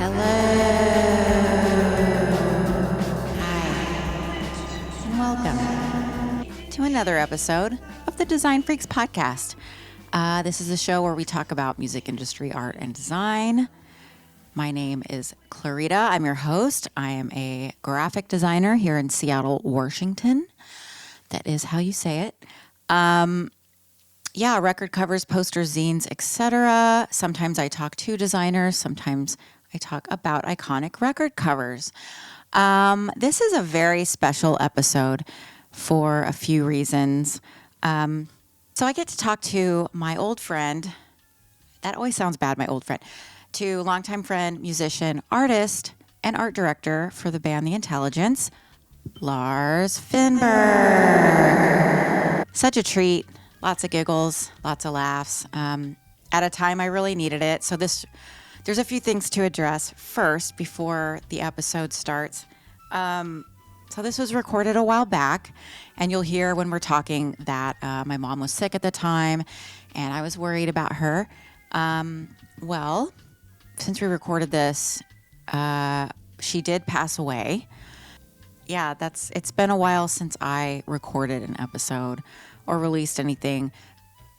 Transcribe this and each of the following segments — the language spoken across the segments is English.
Hello. Hi. And welcome to another episode of the DesignFreaks podcast. This is a show where we talk about music industry, art, and design. My name is Clarita. I'm your host. I am a graphic designer here in Seattle, Washington. That is how you say it. Record covers, posters, zines, etc. Sometimes I talk to designers. Sometimes I talk about iconic record covers. This is a very special episode for a few reasons. So I get to talk to my old friend. That always sounds bad, my old friend. To longtime friend, musician, artist, and art director for the band The Intelligence, LARS FINBERG. Such a treat. Lots of giggles, lots of laughs. At a time I really needed it. So there's a few things to address first before the episode starts. So this was recorded a while back, and you'll hear when we're talking that my mom was sick at the time, and I was worried about her. Well, since we recorded this, she did pass away. Yeah, it's been a while since I recorded an episode or released anything.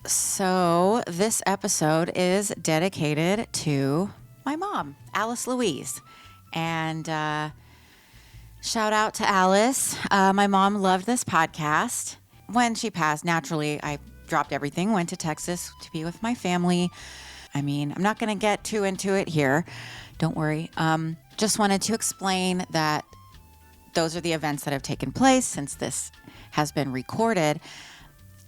So this episode is dedicated to my mom, Alice Louise. And shout out to Alice. My mom loved this podcast. When she passed, naturally, I dropped everything, went to Texas to be with my family. I mean, I'm not going to get too into it here. Don't worry. Just wanted to explain that those are the events that have taken place since this has been recorded.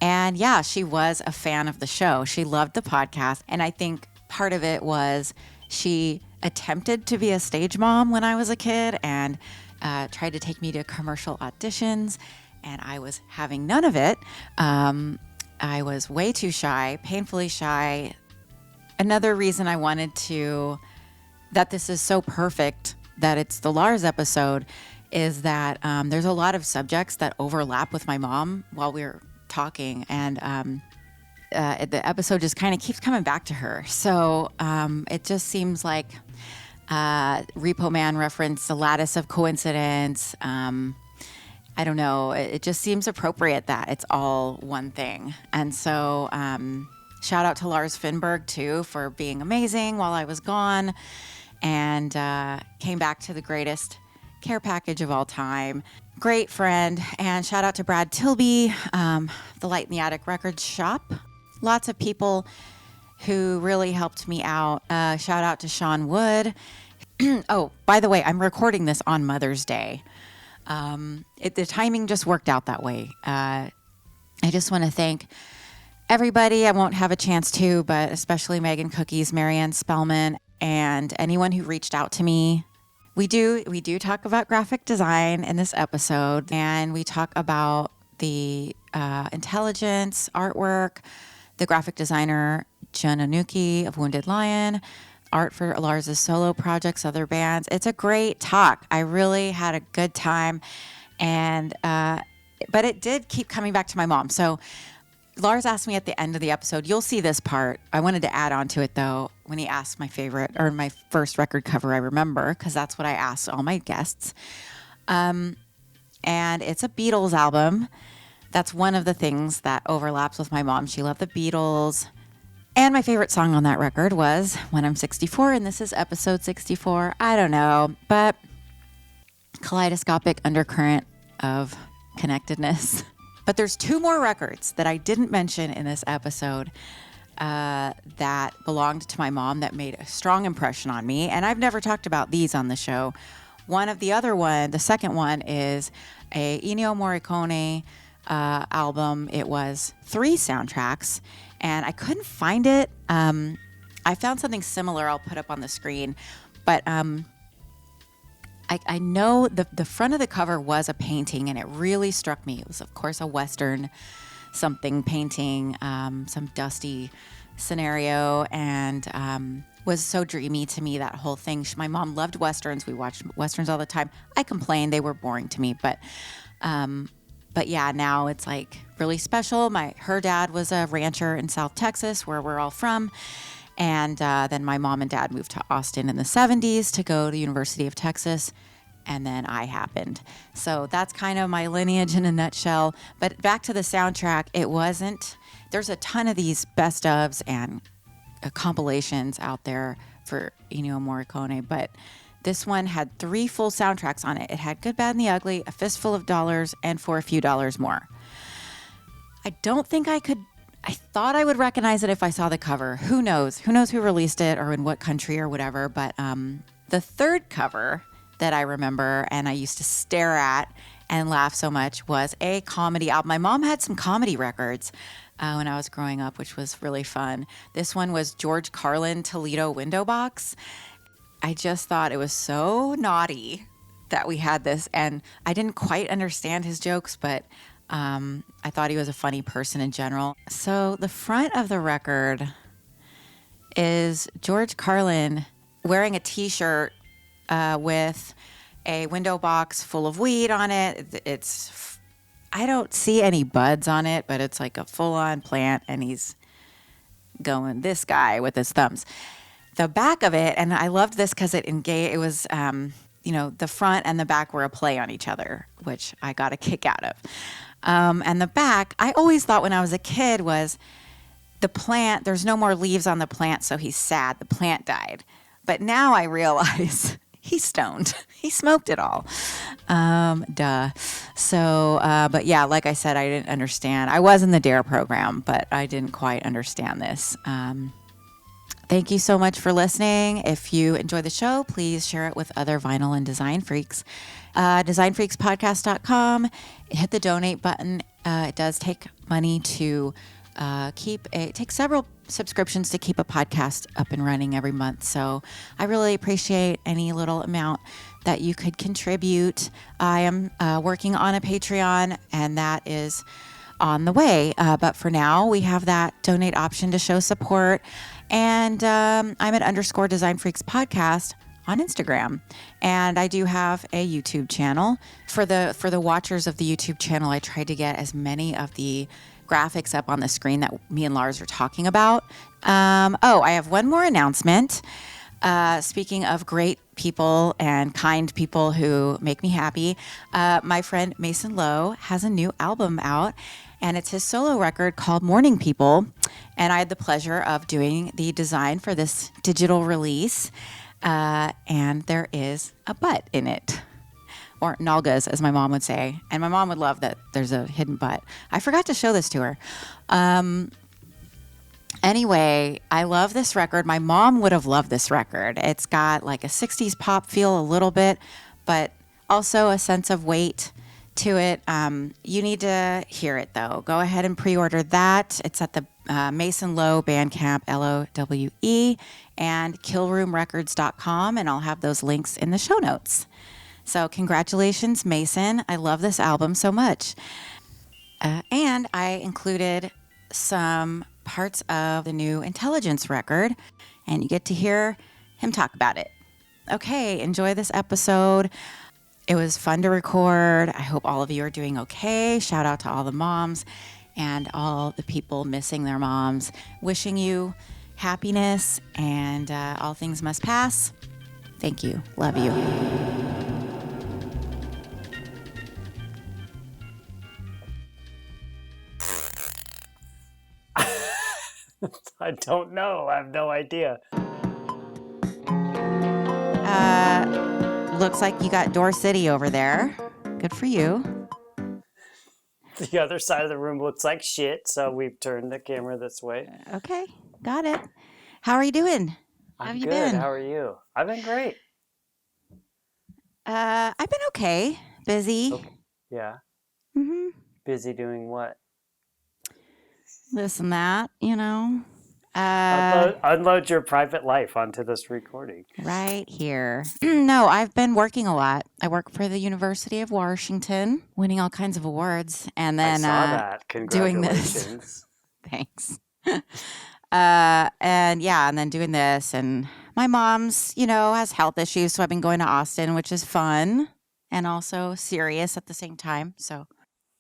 And yeah, she was a fan of the show. She loved the podcast. And I think part of it was she attempted to be a stage mom when I was a kid and tried to take me to commercial auditions. And I was having none of it. I was way too shy, painfully shy. Another reason I wanted that this is so perfect that it's the Lars episode is that there's a lot of subjects that overlap with my mom while we're talking, and the episode just kind of keeps coming back to her. So it just seems like Repo Man referenced the lattice of coincidence. I don't know. It just seems appropriate that it's all one thing. And so shout out to Lars FINBERG too for being amazing while I was gone, and came back to the greatest care package of all time. Great friend. And shout out to Brad Tilby, the Light in the Attic Records shop. Lots of people who really helped me out. Shout out to Sean Wood. Oh, by the way, I'm recording this on Mother's Day. The timing just worked out that way. I just want to thank everybody. I won't have a chance to, but especially Megan Cookies, Marianne Spellman, and anyone who reached out to me. We do talk about graphic design in this episode, and we talk about the intelligence, artwork, the graphic designer Jun Ohnuki of Wounded Lion, art for Lars' solo projects, other bands. It's a great talk. I really had a good time, and but it did keep coming back to my mom. So Lars asked me at the end of the episode, you'll see this part. I wanted to add on to it though, when he asked my favorite or my first record cover I remember, because that's what I asked all my guests. And it's a Beatles album. That's one of the things that overlaps with my mom. She loved the Beatles. And my favorite song on that record was When I'm 64, and this is episode 64. I don't know, but kaleidoscopic undercurrent of connectedness. But there's two more records that I didn't mention in this episode that belonged to my mom that made a strong impression on me. And I've never talked about these on the show. The second one is a Ennio Morricone album. It was 3 soundtracks, and I couldn't find it. I found something similar I'll put up on the screen. But I know the front of the cover was a painting, and it really struck me. It was, of course, a Western something painting, some dusty scenario, and was so dreamy to me, that whole thing. My mom loved Westerns. We watched Westerns all the time. I complained they were boring to me, but yeah, now it's like really special. Her dad was a rancher in South Texas, where we're all from. And then my mom and dad moved to Austin in the 70s to go to University of Texas. And then I happened. So that's kind of my lineage in a nutshell. But back to the soundtrack, there's a ton of these best ofs and compilations out there for Ennio Morricone, but this one had 3 full soundtracks on it. It had Good, Bad, and the Ugly, A Fistful of Dollars, and For a Few Dollars More. I don't think I thought I would recognize it if I saw the cover. Who knows? Who knows who released it or in what country or whatever. But the third cover that I remember and I used to stare at and laugh so much was a comedy album. My mom had some comedy records when I was growing up, which was really fun. This one was George Carlin Toledo Window Box. I just thought it was so naughty that we had this, and I didn't quite understand his jokes, but I thought he was a funny person in general. So the front of the record is George Carlin wearing a T-shirt with a window box full of weed on it. I don't see any buds on it, but it's like a full-on plant, and he's going, this guy with his thumbs. The back of it, and I loved this because it was, the front and the back were a play on each other, which I got a kick out of. And the back, I always thought when I was a kid was the plant, there's no more leaves on the plant, so he's sad. The plant died. But now I realize he's stoned. He smoked it all. Duh. So, but yeah, like I said, I didn't understand. I was in the DARE program, but I didn't quite understand this. Thank you so much for listening. If you enjoy the show, please share it with other vinyl and design freaks. DesignFreaksPodcast.com. Hit the donate button. It does take money to it takes several subscriptions to keep a podcast up and running every month. So I really appreciate any little amount that you could contribute. I am working on a Patreon, and that is on the way. But for now, we have that donate option to show support. And I'm at _DesignFreaks podcast on Instagram. And I do have a YouTube channel. For the watchers of the YouTube channel, I tried to get as many of the graphics up on the screen that me and Lars are talking about. I have one more announcement. Speaking of great people and kind people who make me happy, my friend Mason Lowe has a new album out, and it's his solo record called Morning People. And I had the pleasure of doing the design for this digital release. And there is a butt in it. Or nalgas, as my mom would say. And my mom would love that there's a hidden butt. I forgot to show this to her. Anyway, I love this record. My mom would have loved this record. It's got like a 60s pop feel a little bit, but also a sense of weight to it. You need to hear it, though. Go ahead and pre-order that. It's at the Mason Lowe Bandcamp, LOWE, and killroomrecords.com, and I'll have those links in the show notes. So congratulations, Mason. I love this album so much. And I included some parts of the new Intelligence record, and you get to hear him talk about it. Okay, enjoy this episode. It was fun to record. I hope all of you are doing okay. Shout out to all the moms and all the people missing their moms. Wishing you happiness, and all things must pass. Thank you. Love you. I don't know. I have no idea. Looks like you got Door City over there. Good for you. The other side of the room looks like shit, so we've turned the camera this way. Okay, got it. How are you doing? How have you been? How are you? I've been great. I've been okay. Busy. Okay. Yeah. Mm-hmm. Busy doing what? This and that, you know. Unload your private life onto this recording. Right here. No, I've been working a lot. I work for the University of Washington, winning all kinds of awards, and then I saw that. doing this. Thanks. And then doing this, and my mom's, has health issues, so I've been going to Austin, which is fun and also serious at the same time. So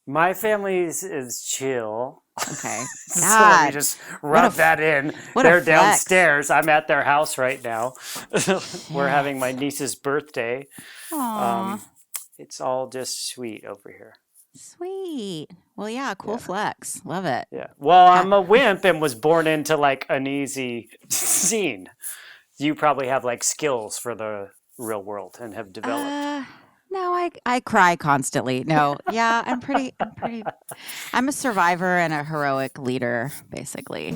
my family is chill. Okay. So let me God, just what a rub that in. what a They're flex. downstairs. I'm at their house right now. We're having my Shit. niece's birthday. Aw, It's all just sweet over here. sweet. Well, yeah, cool Yeah. flex. Love it. Yeah. Well, Ha- I'm a wimp and was born into like an easy scene. You probably have like skills for the real world and have developed. Uh, no, I cry constantly. No, yeah, I'm a survivor and a heroic leader, basically.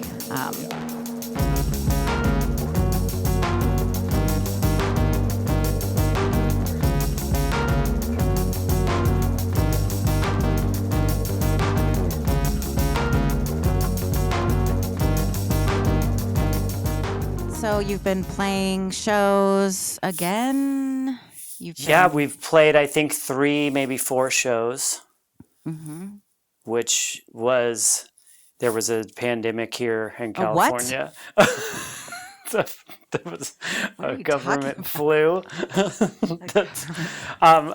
So you've been playing shows again? Yeah, we've played, I think, 3, maybe 4 shows, which was, there was a pandemic here in A what? California. There was What are a you talking government about? flu. um,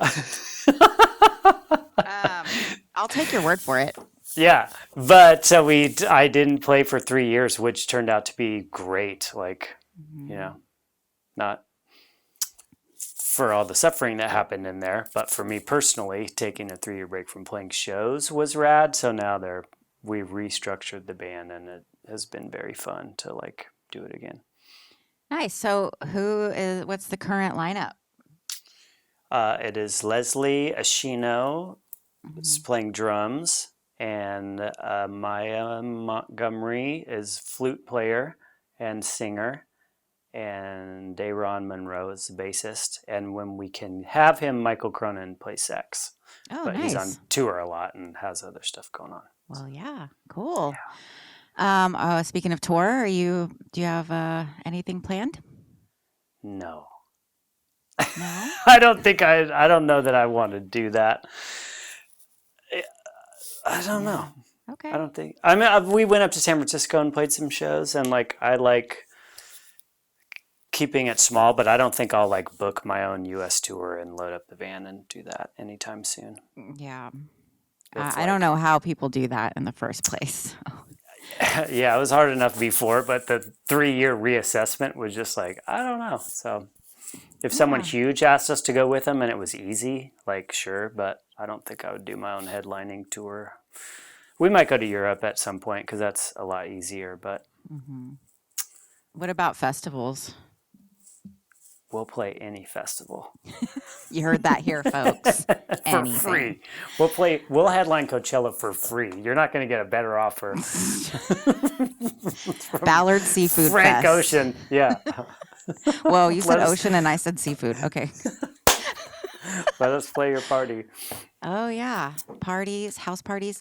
I'll take your word for it. yeah, but I didn't play for 3 years, which turned out to be great. Like, you know, not for all the suffering that happened in there, but for me personally, taking a 3-year break from playing shows was rad. So now we've restructured the band, and it has been very fun to like do it again. Nice. So what's the current lineup? It is Leslie Ashino is playing drums, and Maya Montgomery is flute player and singer, and Dayron Monroe is the bassist. And when we can have him, Michael Cronin plays sax. Oh, But he's on nice. tour a lot and has other stuff going on. Well, yeah, cool. Speaking of tour, do you have anything planned? No. No. I don't know that I want to do that. I don't know. Okay. I don't think. I mean, we went up to San Francisco and played some shows, and like I like keeping it small, but I don't think I'll like book my own U.S. tour and load up the van and do that anytime soon. Yeah. I don't know how people do that in the first place. Yeah, it was hard enough before, but the 3-year reassessment was just like, I don't know. So if someone huge asked us to go with them and it was easy, like sure, but I don't think I would do my own headlining tour. We might go to Europe at some point because that's a lot easier, but What about festivals? we'll play any festival. You heard that here, folks. For free. We'll headline Coachella for free. You're not going to get a better offer. Ballard Seafood Frank Fest. Ocean. Yeah. Whoa, you said ocean and I said seafood. Okay. Let us play your party. Oh yeah, parties, house parties.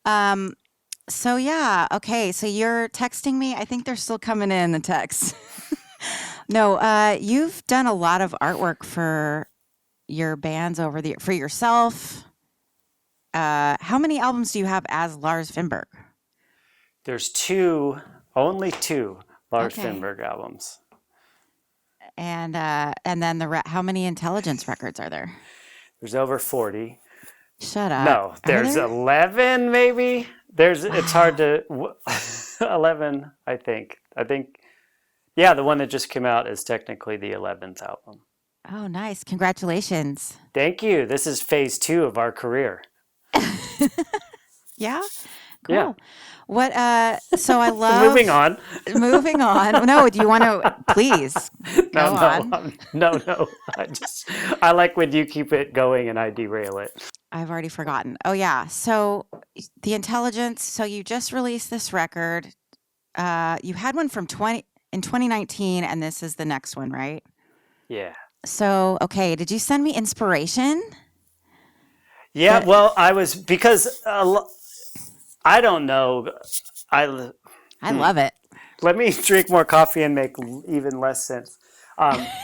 So yeah, okay. So you're texting me. I think they're still coming in the text. No, you've done a lot of artwork for your bands for yourself. How many albums do you have as Lars Finberg? There's only two Lars Finberg albums. And then how many Intelligence records are there? There's over 40. Shut up. No, there's 11 maybe. It's hard to 11, I think. Yeah, the one that just came out is technically the 11th album. Oh, nice. Congratulations. Thank you. This is phase 2 of our career. Yeah? Cool. Yeah. What so I love Moving on. Moving on. No, do you want to please go on? No. I like when you keep it going and I derail it. I've already forgotten. Oh yeah. So the Intelligence, so you just released this record. You had one in 2019 and this is the next one, right? Yeah. So, okay, did you send me inspiration? Yeah, well, because I don't know. I love it. Let me drink more coffee and make even less sense.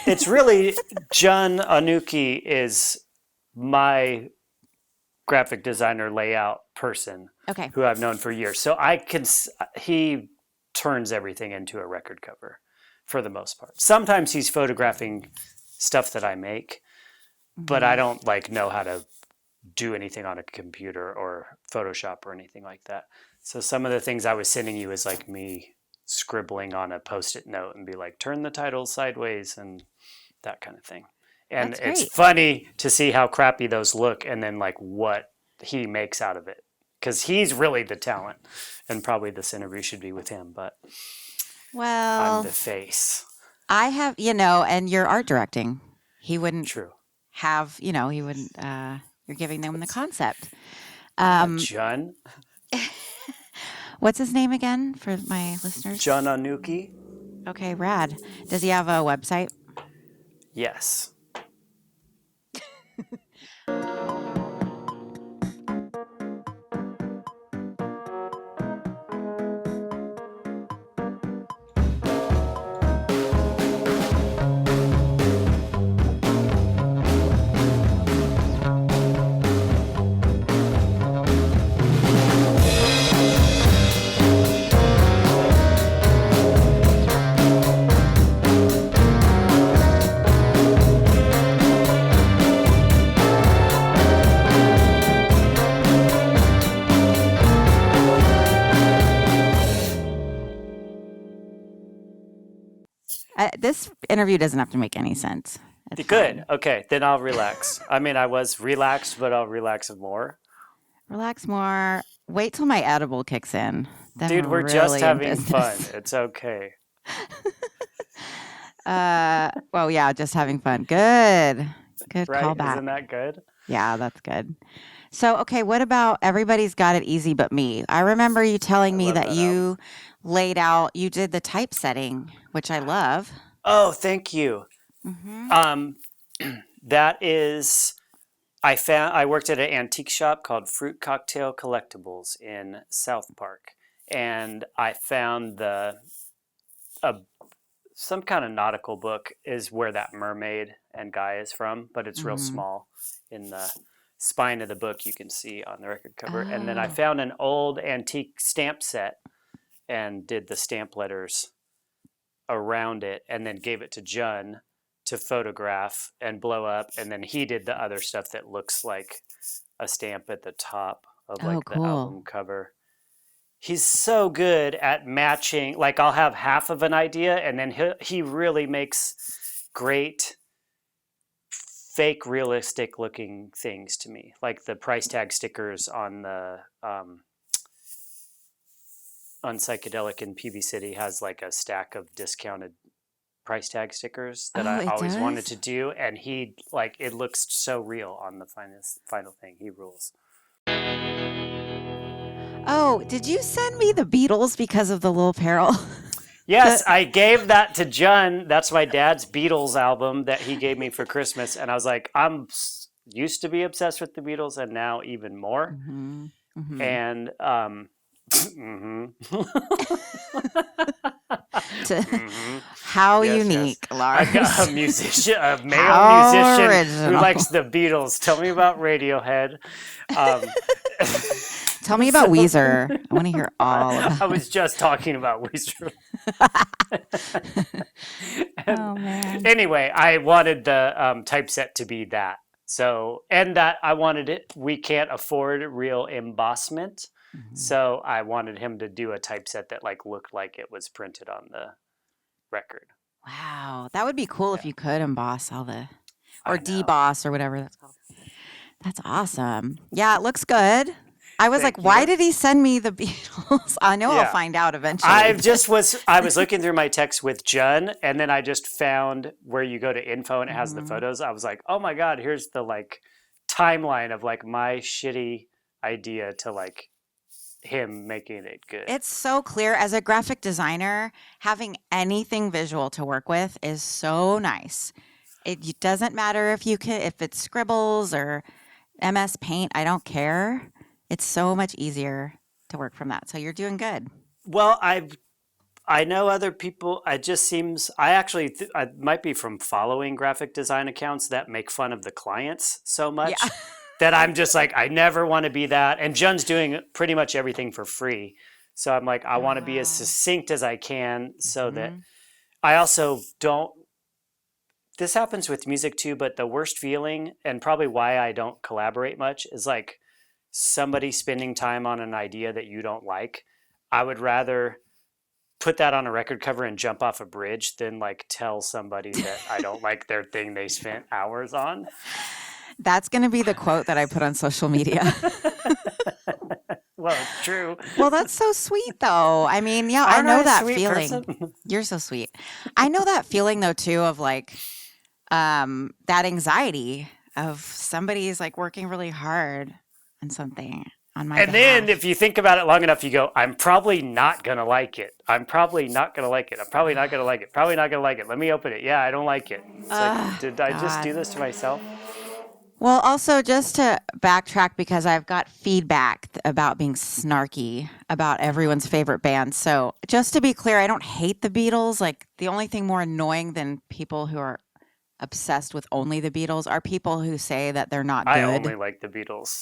It's really Jun Ohnuki is my graphic designer layout person. Okay. Who I've known for years. So he turns everything into a record cover for the most part. Sometimes he's photographing stuff that I make, but I don't know how to do anything on a computer or Photoshop or anything like that. So some of the things I was sending you is like me scribbling on a Post-it note and be like, turn the title sideways and that kind of thing. And That's it's great. funny to see how crappy those look and then like what he makes out of it. Because he's really the talent. And probably this interview should be with him, but Well, I'm the face. I have, and you're art directing. He wouldn't True. have, he wouldn't, you're giving them the concept. Jun What's his name again for my listeners? Jun Ohnuki. Okay, rad. Does he have a website? Yes. This interview doesn't have to make any sense. It's Good. fine. Okay, then I'll relax. I mean, I was relaxed, but I'll relax more. Relax more. Wait till my edible kicks in. Then Dude, we're really just in having fun. business. It's okay. Well, yeah, just having fun. Good. Good Right? callback. Isn't that good? Yeah, that's good. So, okay, what about Everybody's Got It Easy But Me? I remember you telling I me love that that you laid out, you did the typesetting, which I love. Oh, thank you. Mm-hmm. That is, I worked at an antique shop called Fruit Cocktail Collectibles in South Park, and I found some kind of nautical book is where that mermaid and guy is from, but it's real small. In the spine of the book, you can see on the record cover. And then I Oh. found an old antique stamp set and did the stamp letters around it, and then gave it to Jun to photograph and blow up, and then he did the other stuff that looks like a stamp at the top of like the cool. album cover. He's so good at matching. Like I'll have half of an idea, and then he really makes great fake realistic looking things to me, like the price tag stickers on the on Psychedelic in PV City has like a stack of discounted price tag stickers that I it always wanted does? to do, and he like it looks so real on the final thing. He rules. Oh, did you send me the Beatles because of the Little Peril? Yes, I gave that to Jun. That's my dad's Beatles album that he gave me for Christmas, and I was like, used to be obsessed with the Beatles, and now even more. Mm-hmm. Mm-hmm. And How Yes, unique, yes. Lars. I got a musician, a male How musician who original. likes the Beatles. Tell me about Radiohead. Tell me about Weezer. I want to hear all about I was just talking about Weezer. Oh, man. Anyway, I wanted the typeset to be that. So, and that I wanted it. We can't afford real embossment, so I wanted him to do a typeset that like looked like it was printed on the record. Wow. That would be cool if you could emboss all the, or I know. deboss or whatever that's called. That's awesome. Yeah, it looks good. I was Thank like, why you. did he send me the Beatles? I know Yeah. I'll find out eventually. I was looking through my text with Jun, and then I just found where you go to info and it has the photos. I was like, oh my God, here's the like timeline of like my shitty idea to like him making it good. It's so clear. As a graphic designer, having anything visual to work with is so nice. It doesn't matter if it's Scribbles or MS Paint. I don't care. It's so much easier to work from that. So you're doing good. Well, I know other people. It just seems I might be from following graphic design accounts that make fun of the clients so much Yeah. that I'm just like I never want to be that. And Jun's doing pretty much everything for free, so I'm like I want to be as succinct as I can, so that I also don't. This happens with music too, but the worst feeling and probably why I don't collaborate much is like somebody spending time on an idea that you don't like, I would rather put that on a record cover and jump off a bridge than like tell somebody that I don't like their thing they spent hours on. That's going to be the quote that I put on social media. Well, it's true. Well, that's so sweet, though. I mean, yeah, I know that feeling. You're so sweet. I know that feeling, though, too, of like that anxiety of somebody's like working really hard on something on my behalf. Then if you think about it long enough, you go, I'm probably not going to like it. I'm probably not going to like it. I'm probably not going to like it. Probably not going to like it. Let me open it. Yeah, I don't like it. It's like, did I just do this to myself? Well, also just to backtrack, because I've got feedback about being snarky about everyone's favorite band. So just to be clear, I don't hate the Beatles. Like, the only thing more annoying than people who are obsessed with only the Beatles are people who say that they're not good. I only like the Beatles.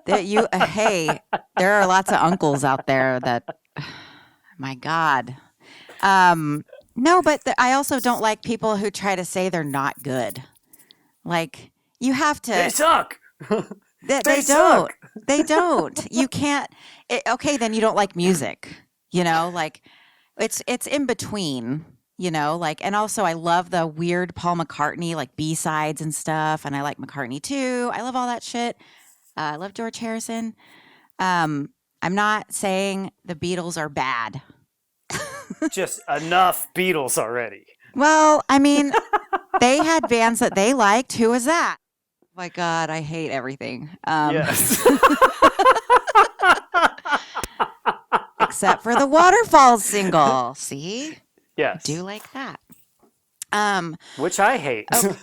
Hey, there are lots of uncles out there that, my God. No, but I also don't like people who try to say they're not good. Like, you have to. They suck. They don't. They don't. You can't. Okay, then you don't like music. You know, like it's in between. You know, like, and also I love the weird Paul McCartney like B-sides and stuff, and I like McCartney too. I love all that shit. I love George Harrison. I'm not saying the Beatles are bad. Just enough Beatles already. Well, I mean, they had bands that they liked. Who was that? Oh my God, I hate everything. Yes. Except for the Waterfalls single. See? Yes. I do like that. Which I hate. Okay.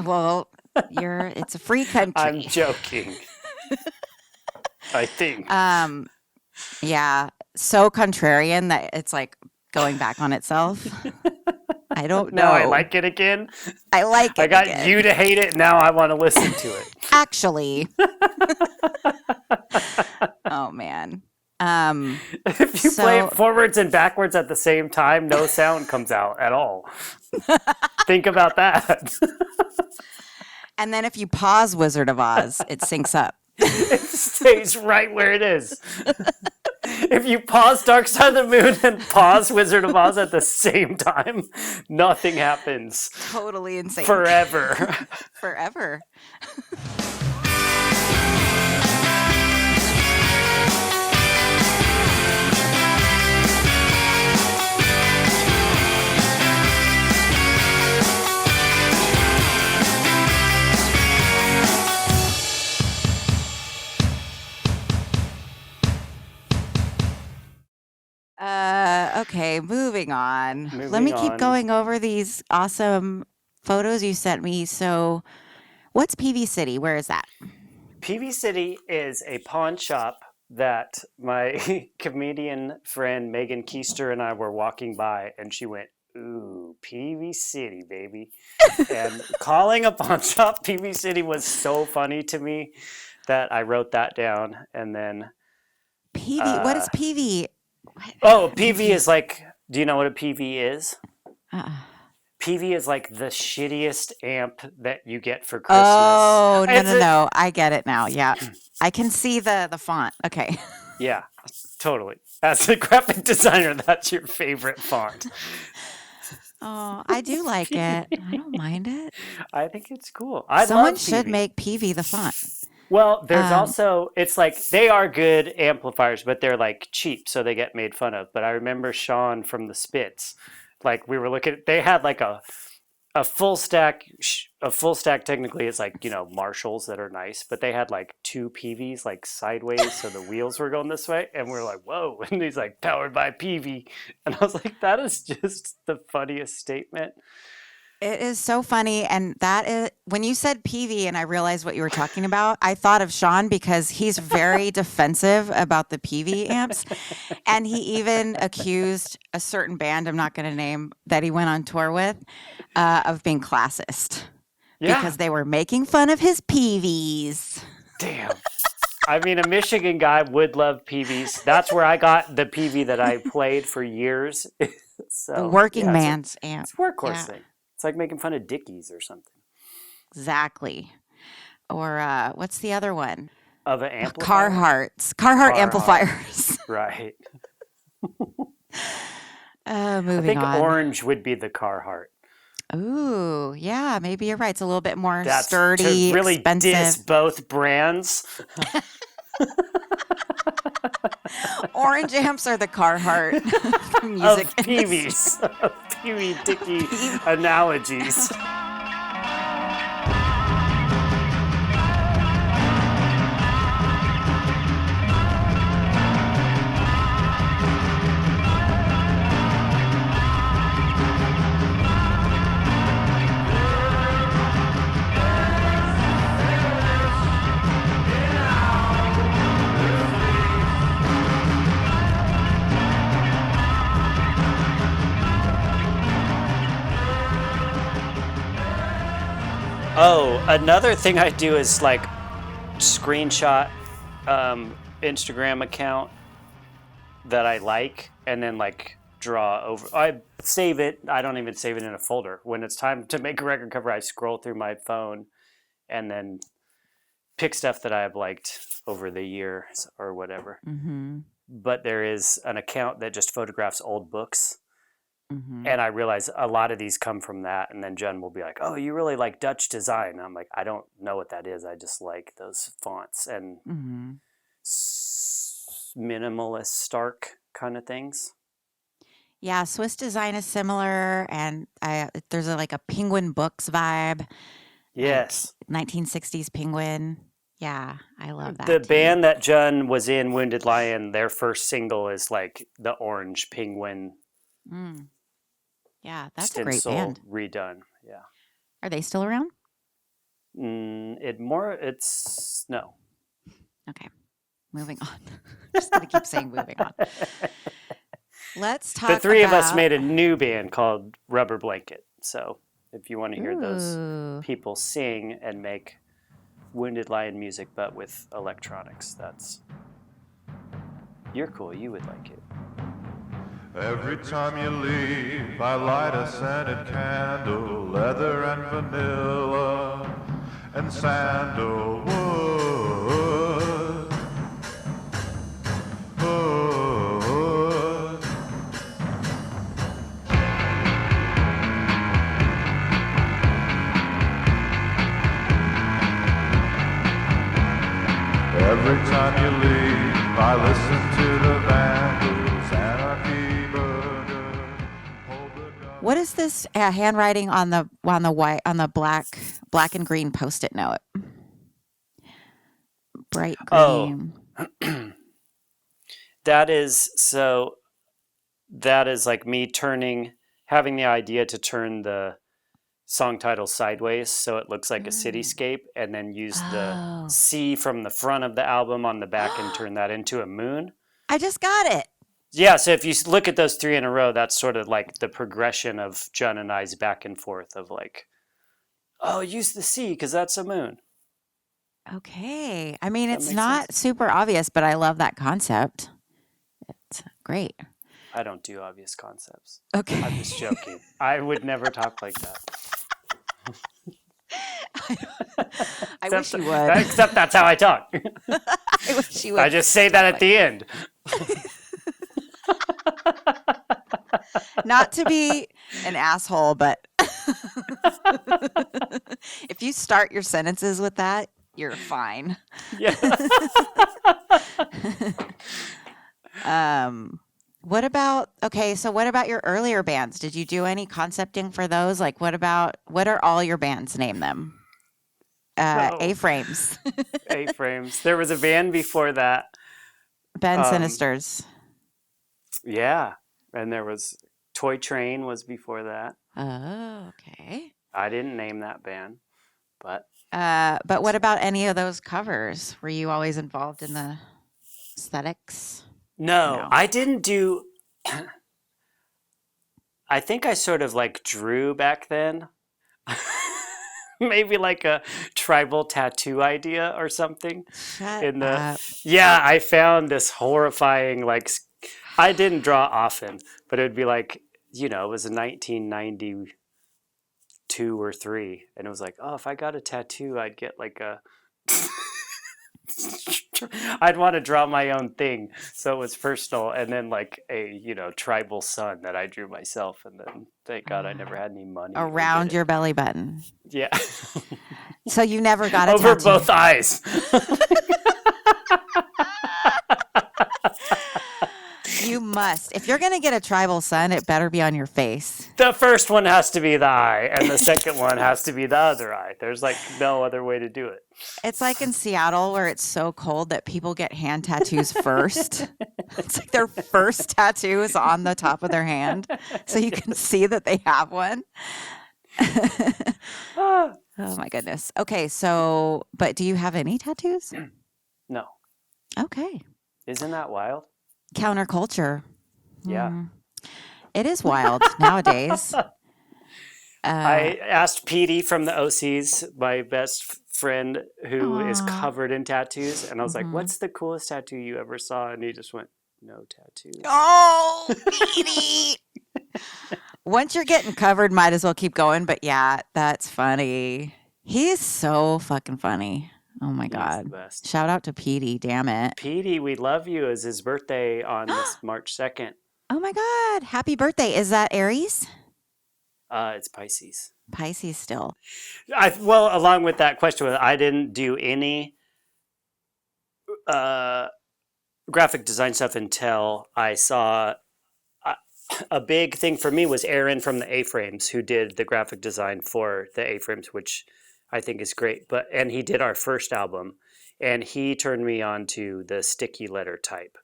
Well, it's a free country. I'm joking. I think. Yeah. So contrarian that it's like going back on itself. I don't know. Now I like it again. I like it. I got again. you to hate it. Now I want to listen to it. Actually. Oh man. If you play it forwards and backwards at the same time, no sound comes out at all. Think about that. And then if you pause Wizard of Oz, it syncs up. It stays right where it is. If you pause Dark Side of the Moon and pause Wizard of Oz at the same time, nothing happens. Totally insane. Forever. Forever. Okay, moving on. Let me keep going over these awesome photos you sent me. So, what's PV City? Where is that? PV City is a pawn shop that my comedian friend Megan Keister and I were walking by, and she went, "Ooh, PV City, baby." And calling a pawn shop PV City was so funny to me that I wrote that down. And then PV, what is PV? Oh, PV is like, do you know what a PV is? PV is like the shittiest amp that you get for Christmas. Oh, no. I get it now. Yeah. I can see the font. Okay. Yeah, totally. As a graphic designer, that's your favorite font. Oh, I do like it. I don't mind it. I think it's cool. Someone should make PV the font. Well, there's also, it's like, they are good amplifiers, but they're like cheap, so they get made fun of. But I remember Sean from the Spits, like we were looking, they had like a full stack technically is like, you know, Marshalls that are nice, but they had like two PVs like sideways, so the wheels were going this way, and we're like, whoa, and he's like, powered by PV. And I was like, that is just the funniest statement. It is so funny. And that is, when you said PV and I realized what you were talking about, I thought of Sean because he's very defensive about the PV amps. And he even accused a certain band, I'm not going to name, that he went on tour with, of being classist. Yeah. Because they were making fun of his PVs. Damn. I mean, a Michigan guy would love PVs. That's where I got the PV that I played for years. So, the working man's amp. It's a workhorse thing. It's like making fun of Dickies or something. Exactly. or what's the other one? Of an amplifier? Carhartt amplifiers. Right. Moving I think on. orange would be the Carhartt. Ooh, yeah, maybe you're right. It's a little bit more That's sturdy, to really expensive. diss both brands. Orange amps are the Carhartt music of Pee-wees. Of Pee-wee Dicky analogies. Oh, another thing I do is like screenshot Instagram account that I like and then like draw over. I save it. I don't even save it in a folder. When it's time to make a record cover, I scroll through my phone and then pick stuff that I have liked over the years or whatever. Mm-hmm. But there is an account that just photographs old books. Mm-hmm. And I realize a lot of these come from that. And then Jen will be like, oh, you really like Dutch design. And I'm like, I don't know what that is. I just like those fonts and Mm-hmm. Minimalist, stark kind of things. Yeah, Swiss design is similar, and there's like a Penguin Books vibe. Yes. Like 1960s Penguin. Yeah, I love that. The too. band that Jen was in, Wounded Lion, their first single is like the orange penguin. Mm. Yeah, that's a great band. Redone. Yeah. Are they still around? It's no. Okay, moving on. Just gonna keep saying moving on. Let's talk. The three of us made a new band called Rubber Blanket. So if you want to hear those people sing and make Wounded Lion music, but with electronics, you're cool. You would like it. Every time you leave, I light a scented candle, leather and vanilla and sandalwood. Every time you leave, I listen to the Vandals, Anarchy Burger. What is this handwriting on the black and green Post-it note? Bright green. Oh. That is like me having the idea to turn the song title sideways so it looks like a cityscape, and then use the C from the front of the album on the back and turn that into a moon. I just got it. Yeah, so if you look at those three in a row, that's sort of like the progression of John and I's back and forth of like, oh, use the C because that's a moon. Okay. I mean, it's not super obvious, but I love that concept. It's great. I don't do obvious concepts. Okay. I'm just joking. I would never talk like that. I wish you would. Except that's how I talk. I wish you would. I just say that at the end. Not to be an asshole, but if you start your sentences with that, you're fine. Yeah. What about your earlier bands? Did you do any concepting for those? Like, what are all your bands? Name them. A-frames. A-frames. There was a band before that. Ben Sinisters. Yeah. And there was Toy Train was before that. Oh, okay. I didn't name that band, but what about any of those covers? Were you always involved in the aesthetics? No, I didn't do. I think I sort of like drew back then. Maybe like a tribal tattoo idea or something. Shut up. Yeah, I found this horrifying like. I didn't draw often, but it would be like, it was 1992 or 3, and it was like, oh, if I got a tattoo, I'd get like a I'd want to draw my own thing, so it was personal, and then like a tribal sun that I drew myself, and then thank God I never had any money or Around did your it. belly button. Yeah. So you never got a Over tattoo. both eyes. You must. If you're going to get a tribal sun, it better be on your face. The first one has to be the eye, and the second one has to be the other eye. There's like no other way to do it. It's like in Seattle where it's so cold that people get hand tattoos first. It's like their first tattoo is on the top of their hand, so you can see that they have one. Oh my goodness. Okay, so, but do you have any tattoos? No. Okay. Isn't that wild? Counterculture. Yeah. It is wild nowadays. I asked Petey from the OCs, my best friend who is Aw. covered in tattoos, and I was like, what's the coolest tattoo you ever saw? And he just went, no tattoos. Oh, Petey. Once you're getting covered, might as well keep going. But yeah, that's funny. He's so fucking funny. Oh my He's God. the best. Shout out to Petey, damn it. Petey, we love you. Is his birthday on this March 2nd. Oh my God. Happy birthday. Is that Aries? It's Pisces. Pisces still. Well, along with that question, I didn't do any graphic design stuff until I saw a big thing for me was Aaron from the A-Frames, who did the graphic design for the A-Frames, which I think is great. And he did our first album, and he turned me on to the sticky letter type,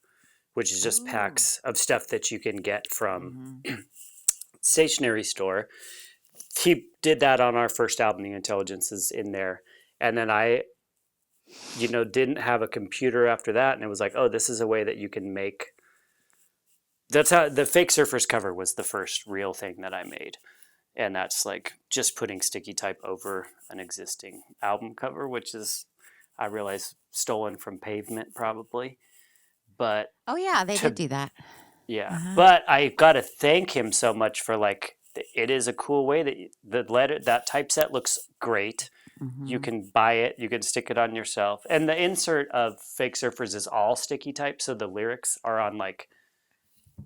which is just packs of stuff that you can get from stationery store. He did that on our first album. The Intelligence is in there, and then I didn't have a computer after that, and it was like, oh, this is a way that you can make. That's how the Fake Surfers cover was the first real thing that I made, and that's like just putting sticky type over an existing album cover, which is, I realize, stolen from Pavement probably, but Oh yeah, they did do that. yeah. But I got to thank him so much for like, it is a cool way that the letter, that typeset looks great. You can buy it, you can stick it on yourself. And the insert of Fake Surfers is all sticky type. So the lyrics are on like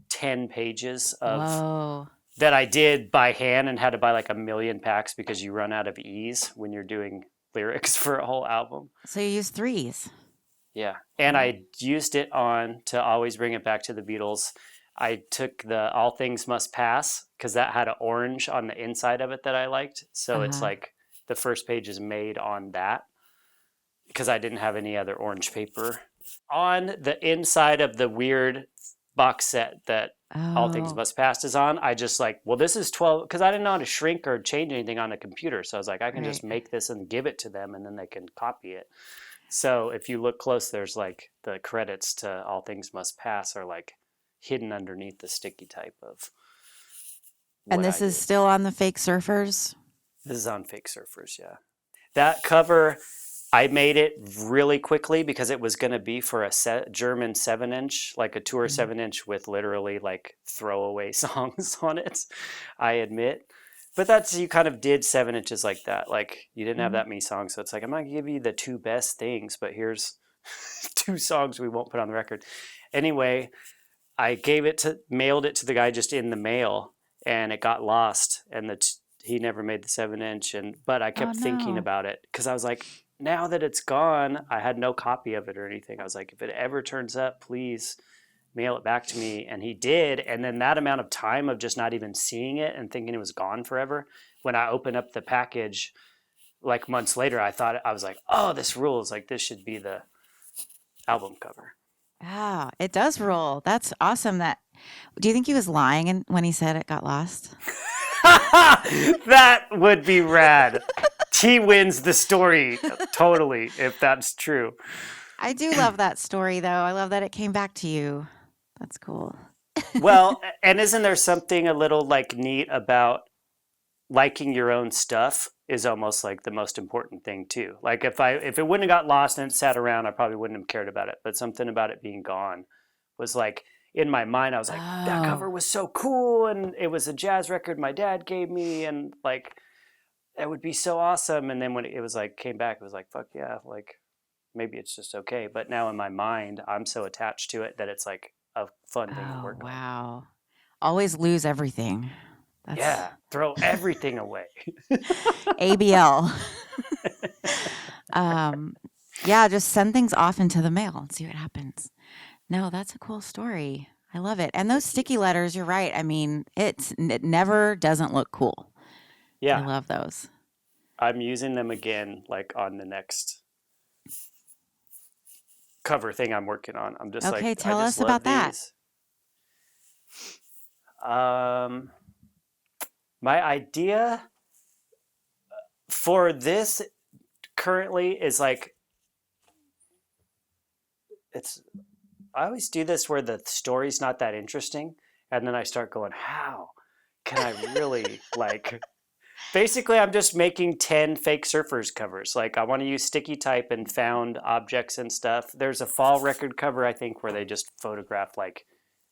10 pages of that I did by hand and had to buy like 1 million packs because you run out of ease when you're doing lyrics for a whole album. So you use threes. Yeah. And I used it to always bring it back to the Beatles. I took the All Things Must Pass because that had an orange on the inside of it that I liked. So it's like the first page is made on that because I didn't have any other orange paper. On the inside of the weird box set that All Things Must Pass is on, I just like, well, this is 12, because I didn't know how to shrink or change anything on a computer. So I was like, I can just make this and give it to them and then they can copy it. So if you look close, there's like the credits to All Things Must Pass are like hidden underneath the sticky type of. And this is still on the Fake Surfers? This is on Fake Surfers, yeah. That cover, I made it really quickly because it was going to be for a German 7-inch, like a tour 7-inch with literally like throwaway songs on it, I admit. But that's, you kind of did 7 inches like that. Like you didn't have that many songs. So it's like, I'm not going to give you the 2 best things, but here's 2 songs we won't put on the record. Anyway, I mailed it to the guy just in the mail, and it got lost, and he never made the 7-inch. But I kept thinking about it because I was like, now that it's gone, I had no copy of it or anything. I was like, if it ever turns up, please mail it back to me. And he did. And then that amount of time of just not even seeing it and thinking it was gone forever. When I opened up the package, like months later, I was like, oh, this rules. Like this should be the album cover. Ah, it does rule. That's awesome. Do you think he was lying when he said it got lost? That would be rad. He wins the story totally, if that's true. I do love that story, though. I love that it came back to you. That's cool. Well, and isn't there something a little like neat about liking your own stuff is almost like the most important thing too. Like if it wouldn't have got lost and it sat around, I probably wouldn't have cared about it. But something about it being gone was like, in my mind, I was like, that cover was so cool, and it was a jazz record my dad gave me, and like, it would be so awesome. And then when it was like came back, it was like, fuck yeah, like maybe it's just okay. But now in my mind, I'm so attached to it that it's like a fun thing to Oh, work on. wow. Always lose everything. That's Yeah, throw everything away. ABL. Yeah, just send things off into the mail and see what happens. No, that's a cool story. I love it. And those sticky letters, you're right. I mean, it never doesn't look cool. I Yeah, love those. I'm using them again, like on the next cover thing I'm working on. I'm just Okay, like, tell I us just love about that. these. My idea for this currently is like, I always do this where the story's not that interesting. And then I start going, how can I really basically I'm just making 10 fake surfers covers. Like I want to use sticky type and found objects and stuff. There's a fall record cover, I think, where they just photograph like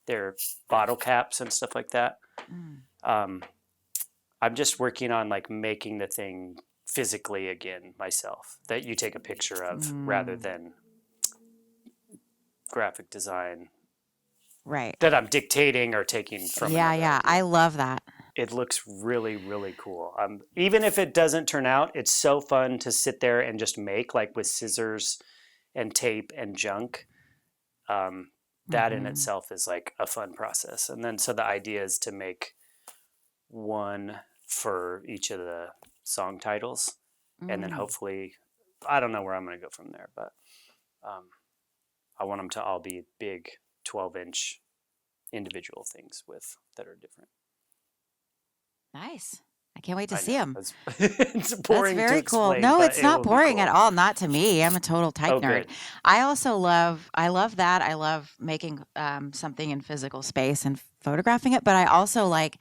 their bottle caps and stuff like that. I'm just working on like making the thing physically again myself that you take a picture of rather than graphic design Right. that I'm dictating or taking from Yeah, another yeah. idea. I love that. It looks really, really cool. Even if it doesn't turn out, it's so fun to sit there and just make, like with scissors and tape and junk. That in itself is like a fun process. And then so the idea is to make one for each of the song titles. And then hopefully, I don't know where I'm going to go from there, but I want them to all be big 12-inch individual things that are different. Nice. I can't wait to see them. It's boring. That's very to cool. explain, No, but it's it not will be boring cool. at all. Not to me. I'm a total type nerd. Good. I also love that. I love making something in physical space and photographing it, but I also like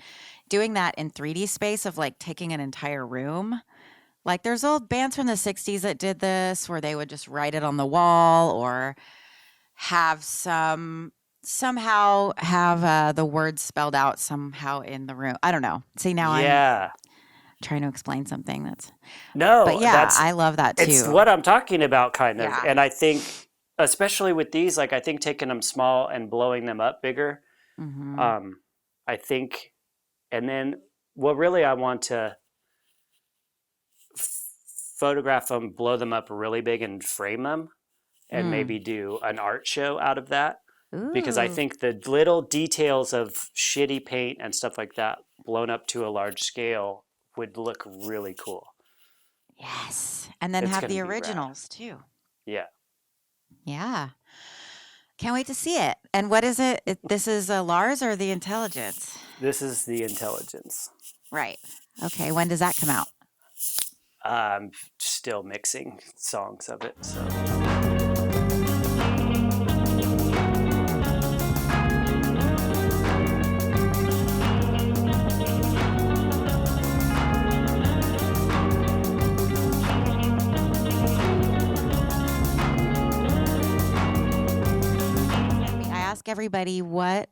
doing that in 3D space of like taking an entire room. Like there's old bands from the 60s that did this where they would just write it on the wall or have somehow have the words spelled out somehow in the room. I don't know. See, now I'm trying to explain something but yeah, I love that too. It's what I'm talking about, kind of. Yeah. And I think, especially with these, like I think taking them small and blowing them up bigger, I think, and then, well, really, I want to photograph them, blow them up really big, and frame them, and maybe do an art show out of that. Ooh. Because I think the little details of shitty paint and stuff like that blown up to a large scale would look really cool. Yes. And then It's have gonna the be rad. originals too. Yeah. Yeah. Can't wait to see it. And what is it? This is a LARS or the Intelligence? This is the Intelligence. Right. Okay. When does that come out? I'm still mixing songs of it, so. Everybody, what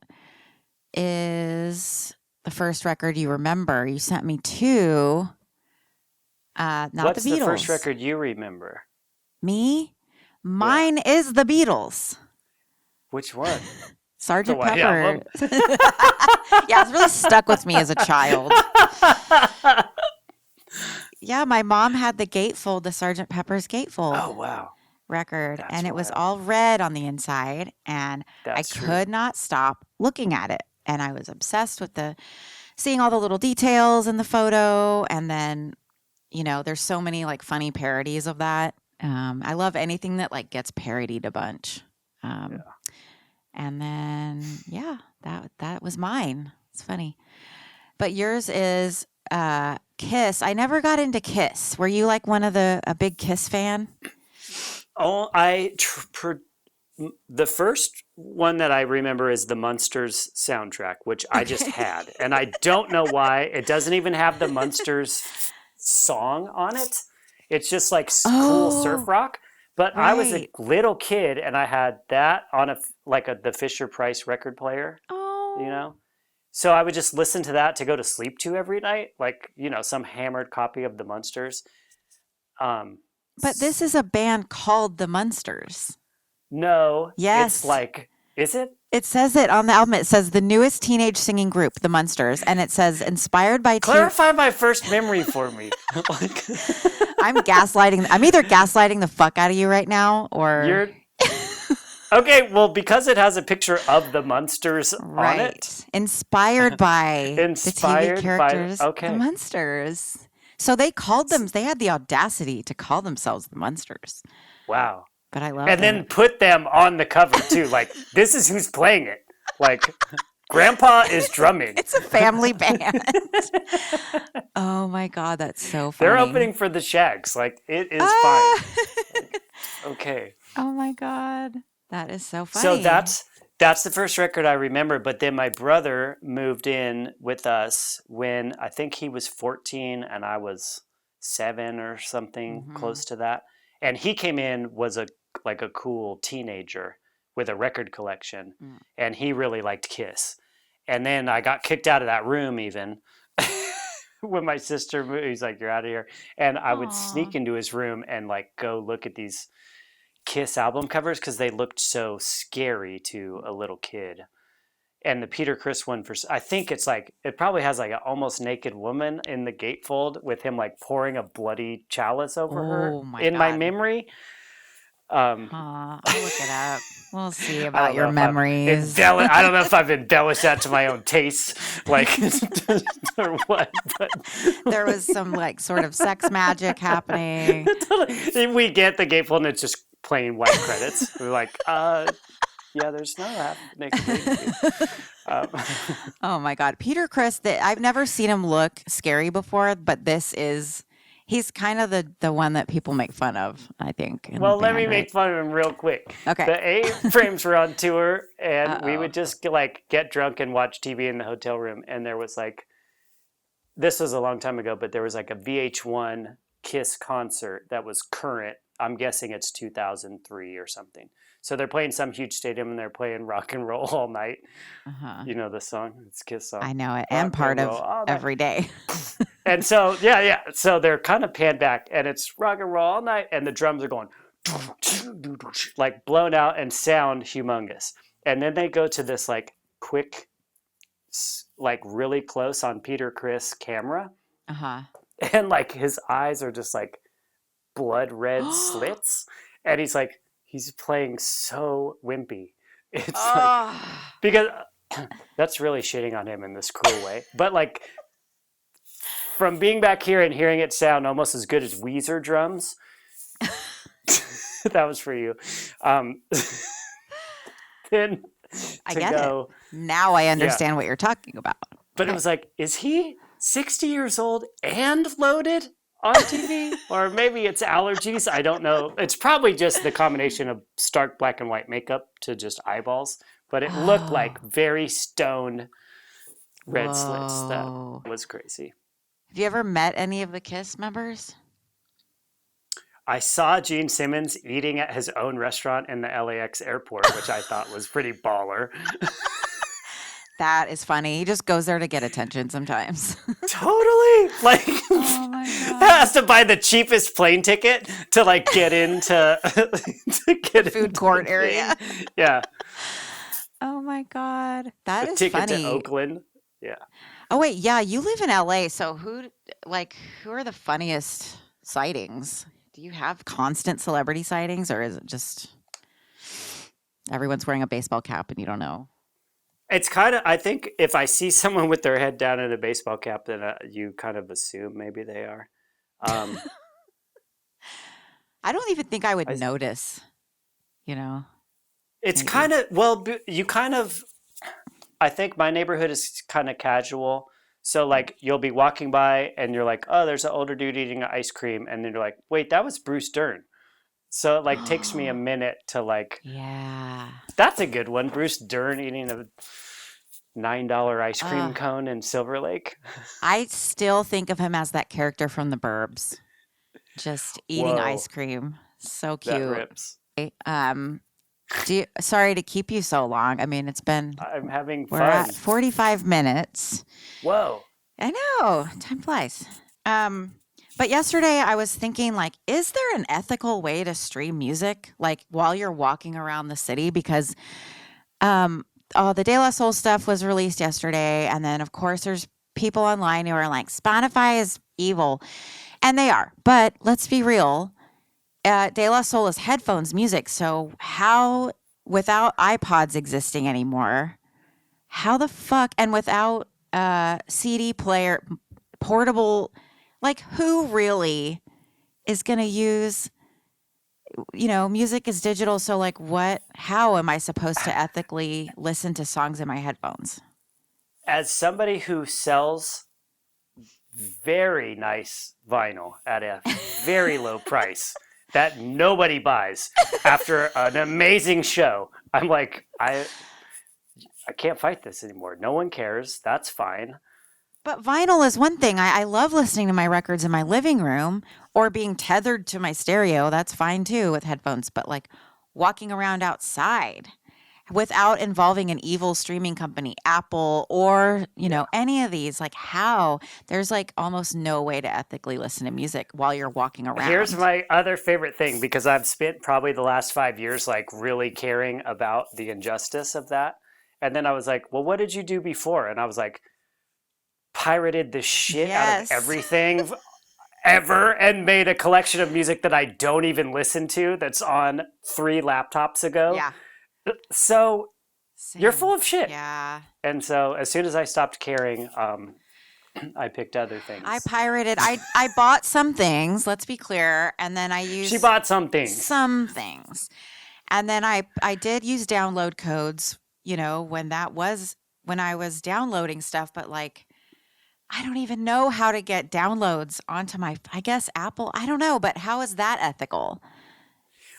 is the first record you remember? You sent me two. Not What's the Beatles. The first record you remember? Me? Mine is the Beatles. Which one? Sgt. The White Pepper. Album? Yeah, it's really stuck with me as a child. Yeah, my mom had the gatefold, the Sgt. Pepper's gatefold. Oh, wow. Record. That's and it was wild. all red on the inside. And That's I true. could not stop looking at it. And I was obsessed with seeing all the little details in the photo. And then, there's so many like funny parodies of that. I love anything that like gets parodied a bunch. And then, that was mine. It's funny. But yours is Kiss. I never got into Kiss. Were you like a big Kiss fan? Oh, the first one that I remember is the Munsters soundtrack, which I just had. And I don't know why. It doesn't even have the Munsters song on it. It's just like cool surf rock. But I was a little kid and I had that on the Fisher-Price record player, So I would just listen to that to go to sleep to every night, some hammered copy of the Munsters. But this is a band called the Munsters. No. Yes. It's like, is it? It says it on the album. It says the newest teenage singing group, the Munsters, and it says inspired by Clarify my first memory for me. Like, I'm gaslighting. I'm either gaslighting the fuck out of you right now, or you're okay. Well, because it has a picture of the Munsters on it. Inspired by the Inspired TV characters, by okay. the Munsters. So they called them. They had the audacity to call themselves the Munsters. Wow. But I love and it. then put them on the cover too. Like, this is who's playing it. Like, Grandpa is drumming. It's a family band. Oh my God, that's so funny. They're opening for the Shags. Like, it is fine. Like, okay. Oh my God, that is so funny. So that's the first record I remember. But then my brother moved in with us when I think he was 14 and I was 7 or something close to that. And he came in, was a cool teenager with a record collection. And he really liked Kiss. And then I got kicked out of that room even when my sister moved. He's like, you're out of here. And I would sneak into his room and like go look at these Kiss album covers because they looked so scary to a little kid. And the Peter Criss one, I think it's like, it probably has like an almost naked woman in the gatefold with him like pouring a bloody chalice over her my memory. I'll look it up. We'll see about your memories. I don't know if I've embellished that to my own taste, like, or what. But there was some like sort of sex magic happening. We get the gatefold and it's just plain white credits. We're like, yeah, there's no half naked lady. Oh my God, Peter Criss! I've never seen him look scary before, but he's kind of the one that people make fun of, I think. Well, let me make fun of him real quick. Okay. The A-Frames were on tour, and we would just like get drunk and watch TV in the hotel room. And there was like, this was a long time ago, but there was like a VH1 Kiss concert that was current. I'm guessing it's 2003 or something. So they're playing some huge stadium and they're playing Rock and Roll All Night. You know the song? It's a Kiss song. I know it. And part of Every Day. And so, yeah. So they're kind of panned back and it's Rock and Roll All Night and the drums are going like blown out and sound humongous. And then they go to this like quick, like really close on Peter Criss camera. And like his eyes are just like blood red slits. And he's playing so wimpy. It's like, because that's really shitting on him in this cruel way. But like, from being back here and hearing it sound almost as good as Weezer drums, that was for you. Then I get it. Now I understand what you're talking about. But it was like, is he 60 years old and loaded on TV? Or maybe it's allergies. I don't know. It's probably just the combination of stark black and white makeup to just eyeballs. But it looked like very stoned red slits. That was crazy. Have you ever met any of the Kiss members? I saw Gene Simmons eating at his own restaurant in the LAX airport, which I thought was pretty baller. That is funny. He just goes there to get attention sometimes. Totally. Like, oh my God. Has to buy the cheapest plane ticket to like get into to get the food court area. Yeah. Oh my God. That is ticket funny. To Oakland. Yeah. Oh wait, yeah, you live in LA, so who are the funniest sightings? Do you have constant celebrity sightings, or is it just everyone's wearing a baseball cap and you don't know? It's kind of, I think if I see someone with their head down in a baseball cap, then you kind of assume maybe they are. I don't even think I would notice, you know? It's kind of, well, you kind of, I think my neighborhood is kind of casual. So like you'll be walking by and you're like, oh, there's an older dude eating ice cream. And then you're like, wait, that was Bruce Dern. So it like takes me a minute to like, yeah, that's a good one. Bruce Dern eating a $9 ice cream cone in Silver Lake. I still think of him as that character from The Burbs, just eating ice cream. So cute. That rips. Sorry to keep you so long. I mean, I'm having fun. We're at 45 minutes. Whoa. I know. Time flies. But yesterday I was thinking, like, is there an ethical way to stream music, like, while you're walking around the city? Because the De La Soul stuff was released yesterday. And then, of course, there's people online who are like, Spotify is evil. And they are. But let's be real. De La Soul is headphones music. So how, without iPods existing anymore, how the fuck, and without CD player, portable, like, who really is going to use, music is digital. So, like, how am I supposed to ethically listen to songs in my headphones? As somebody who sells very nice vinyl at a very low price that nobody buys after an amazing show, I'm like, I can't fight this anymore. No one cares. That's fine. But vinyl is one thing. I love listening to my records in my living room or being tethered to my stereo. That's fine too with headphones. But like walking around outside without involving an evil streaming company, Apple, or, any of these, like how? There's like almost no way to ethically listen to music while you're walking around. Here's my other favorite thing, because I've spent probably the last 5 years like really caring about the injustice of that. And then I was like, well, what did you do before? And I was like, pirated the shit out of everything ever and made a collection of music that I don't even listen to that's on 3 laptops ago. Yeah. So Same. You're full of shit. Yeah. And so as soon as I stopped caring, I picked other things. I pirated. I bought some things, let's be clear, and then I used She bought some things. Some things. And then I did use download codes, when I was downloading stuff, but like I don't even know how to get downloads onto I guess Apple. I don't know, but how is that ethical?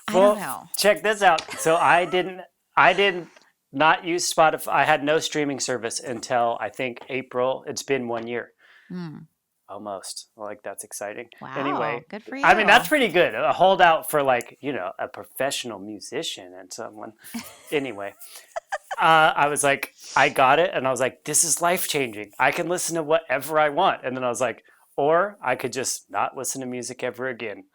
I don't know. Check this out. So I didn't not use Spotify. I had no streaming service until I think April. It's been 1 year. Almost. Like, that's exciting. Wow. Anyway, good for you. I mean, that's pretty good. A holdout for like, a professional musician and someone. Anyway, I was like, I got it. And I was like, this is life-changing. I can listen to whatever I want. And then I was like, or I could just not listen to music ever again.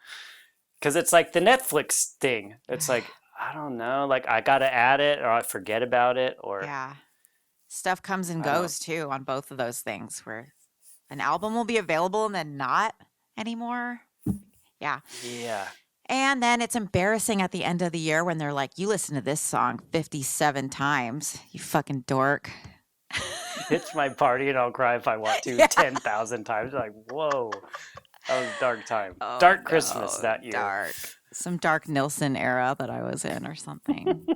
Because it's like the Netflix thing. It's like, I don't know. Like, I got to add it or I forget about it. Or yeah. Stuff comes and goes, too, on both of those things where an album will be available and then not anymore. Yeah. Yeah. And then it's embarrassing at the end of the year when they're like, you listen to this song 57 times, you fucking dork. It's my party and I'll cry if I want to 10,000 times. Like, whoa, that was a dark time. Dark Christmas that year. Dark. Some dark Nilsson era that I was in or something.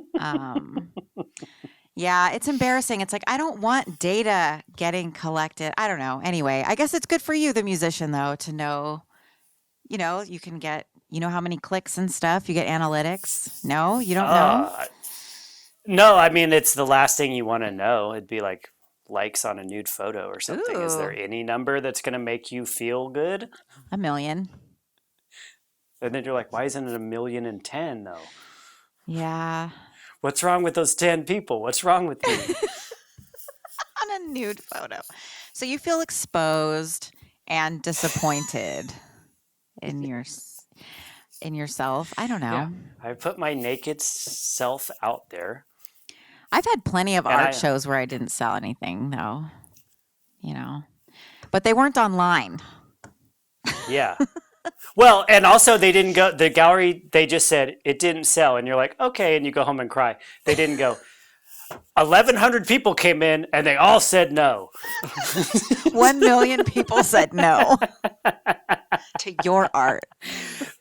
Yeah, it's embarrassing. It's like, I don't want data getting collected. I don't know. Anyway, I guess it's good for you, the musician, though, to know, you can get, how many clicks and stuff. You get analytics. No, you don't know? No, I mean, it's the last thing you want to know. It'd be like likes on a nude photo or something. Ooh. Is there any number that's going to make you feel good? 1 million. And then you're like, why isn't it 1,010,000 though? Yeah. What's wrong with those 10 people? What's wrong with me? On a nude photo. So you feel exposed and disappointed in yourself. I don't know. Yeah. I put my naked self out there. I've had plenty of art shows where I didn't sell anything, though. But they weren't online. Yeah. Well, and also they didn't go, the gallery, they just said it didn't sell. And you're like, okay. And you go home and cry. They didn't go, 1,100 people came in and they all said no. 1 million people said no to your art.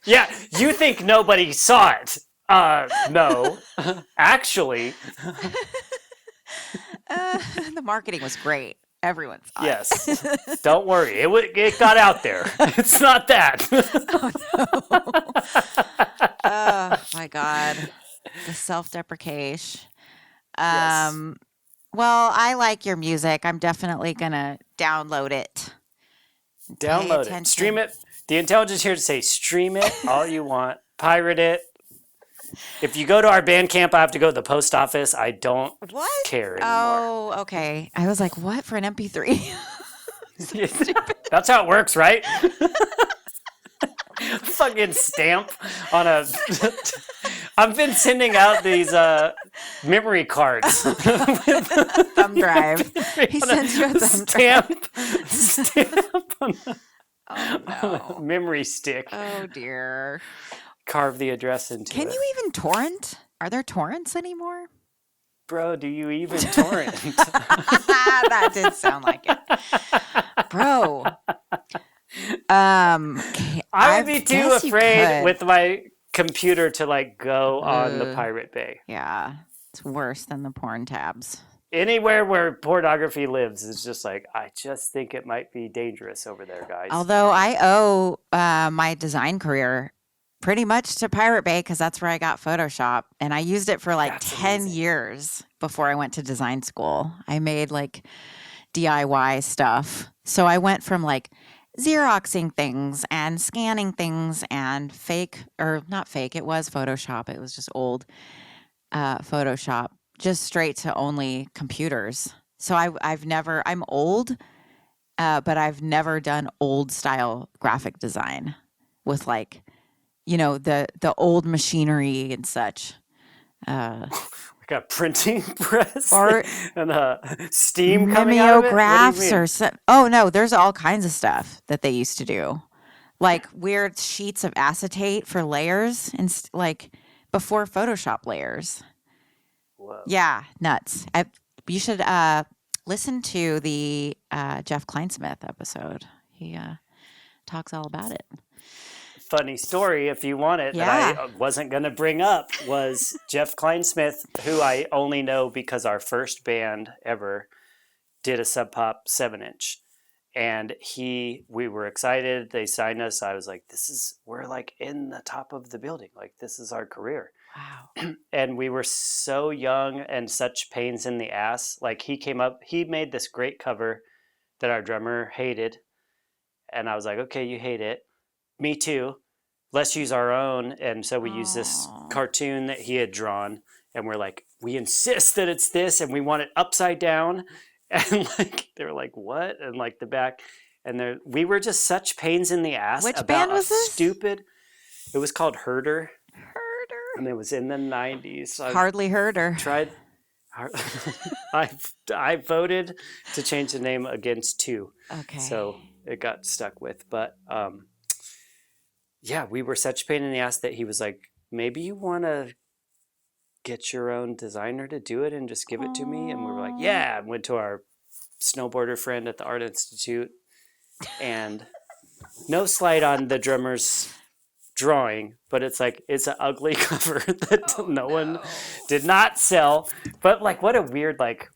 Yeah. You think nobody saw it. No, actually. The marketing was great. Everyone saw it. Yes. Don't worry. It got out there. It's not that. Oh, my God. The self-deprecation. Yes. Well, I like your music. I'm definitely going to download it. Download it. Stream it. The intelligence here to say stream it all you want. Pirate it. If you go to our Bandcamp, I have to go to the post office. I don't care anymore. Oh, okay. I was like, what, for an MP3? That's how it works, right? fucking stamp on a. I've been sending out these memory cards. Thumb drive. He sends you a thumb drive. Stamp on Oh no. a memory stick. Oh dear. Carve the address into Can it. you even torrent? Are there torrents anymore? Bro, do you even torrent? That did sound like it. Bro. I would be too afraid with my computer to like go on the Pirate Bay. Yeah. It's worse than the porn tabs. Anywhere where pornography lives is just like, I just think it might be dangerous over there, guys. Although I owe my design career pretty much to Pirate Bay because that's where I got Photoshop. And I used it for like That's 10 amazing. years before I went to design school. I made like DIY stuff. So I went from like Xeroxing things and scanning things and not fake, it was Photoshop. It was just old Photoshop, just straight to only computers. So I'm old, but I've never done old style graphic design with like, the old machinery and such. We got a printing press Or and steam coming out of it? What do you mimeographs mean? or something. Oh no, there's all kinds of stuff that they used to do, like weird sheets of acetate for layers and like before Photoshop layers. Whoa. Yeah, nuts. You should listen to the Jeff Kleinsmith episode. He talks all about it. Funny story, if you want it, Yeah. that I wasn't going to bring up, was Jeff Kleinsmith, who I only know because our first band ever did a Sub Pop 7-inch. And we were excited. They signed us. I was like, we're like in the top of the building. Like, this is our career. Wow. And we were so young and such pains in the ass. Like, he made this great cover that our drummer hated. And I was like, okay, you hate it. Me too. Let's use our own. And so we used this cartoon that he had drawn. And we're like, we insist that it's this. And we want it upside down. And like, they were like, what? And like the back. And we were just such pains in the ass. Which about band was this? It was called Herder. Herder. And it was in the 90s. So Hardly Herder. I voted to change the name against 2. Okay. So it got stuck with. But yeah, we were such pain in the ass that he was like, maybe you want to get your own designer to do it and just give it to me. And we were like, yeah. And went to our snowboarder friend at the Art Institute. And no slight on the drummer's drawing, but it's like, it's an ugly cover that no one did not sell. But like, what a weird, like,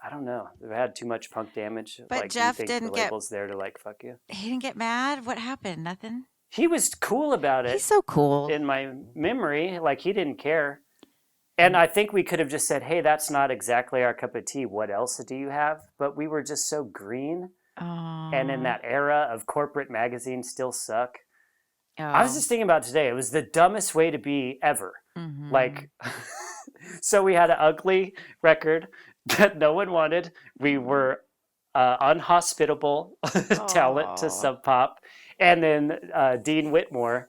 I don't know. They've had too much punk damage. But like, Jeff you think didn't the label's there to like fuck you. He didn't get mad? What happened? Nothing? He was cool about it. He's so cool. In my memory, like he didn't care. And I think we could have just said, hey, that's not exactly our cup of tea. What else do you have? But we were just so green. And in that era of corporate magazines still suck. I was just thinking about today. It was the dumbest way to be ever. Mm-hmm. Like, so we had an ugly record that no one wanted. We were unhospitable talent to Sub Pop. And then Dean Whitmore,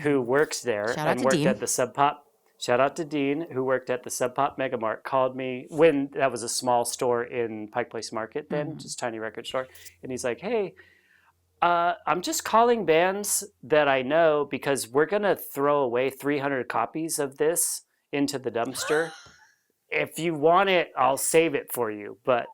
who works there and worked at the Sub Pop. Shout out to Dean, who worked at the Sub Pop Megamart, called me when that was a small store in Pike Place Market then, just tiny record store. And he's like, hey, I'm just calling bands that I know because we're going to throw away 300 copies of this into the dumpster. If you want it, I'll save it for you. But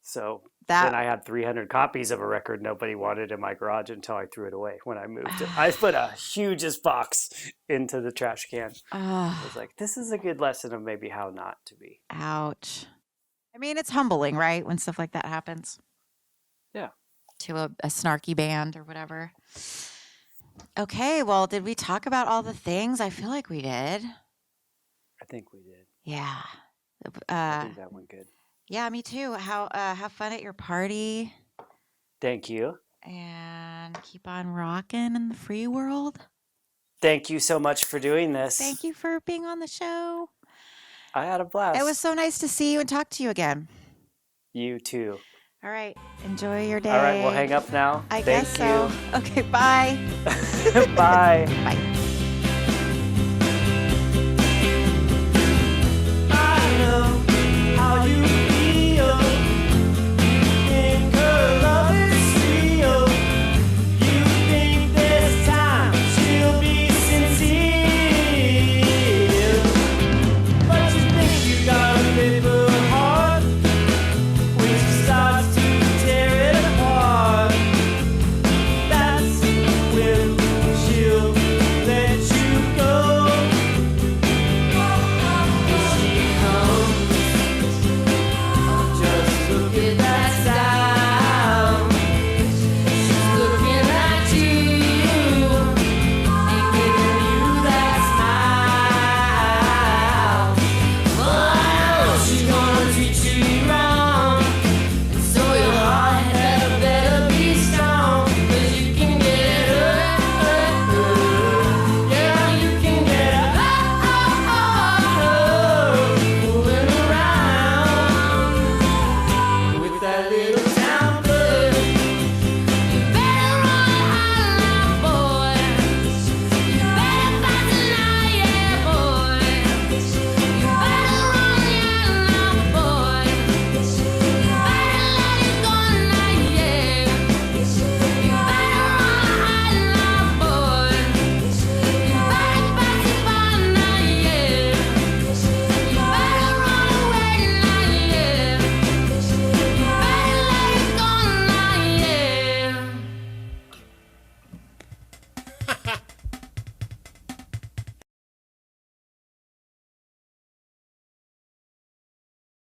so then I had 300 copies of a record nobody wanted in my garage until I threw it away when I moved it. I put a hugest box into the trash can. I was like, this is a good lesson of maybe how not to be. Ouch. I mean, it's humbling, right? When stuff like that happens. Yeah. To a snarky band or whatever. Okay, well, did we talk about all the things? I feel like we did. I think we did. Yeah. I think that went good. Yeah, me too. Have fun at your party. Thank you. And keep on rocking in the free world. Thank you so much for doing this. Thank you for being on the show. I had a blast. It was so nice to see you and talk to you again. You too. All right. Enjoy your day. All right, we'll hang up now. I Thank guess so. you. Okay, bye. Bye. Bye.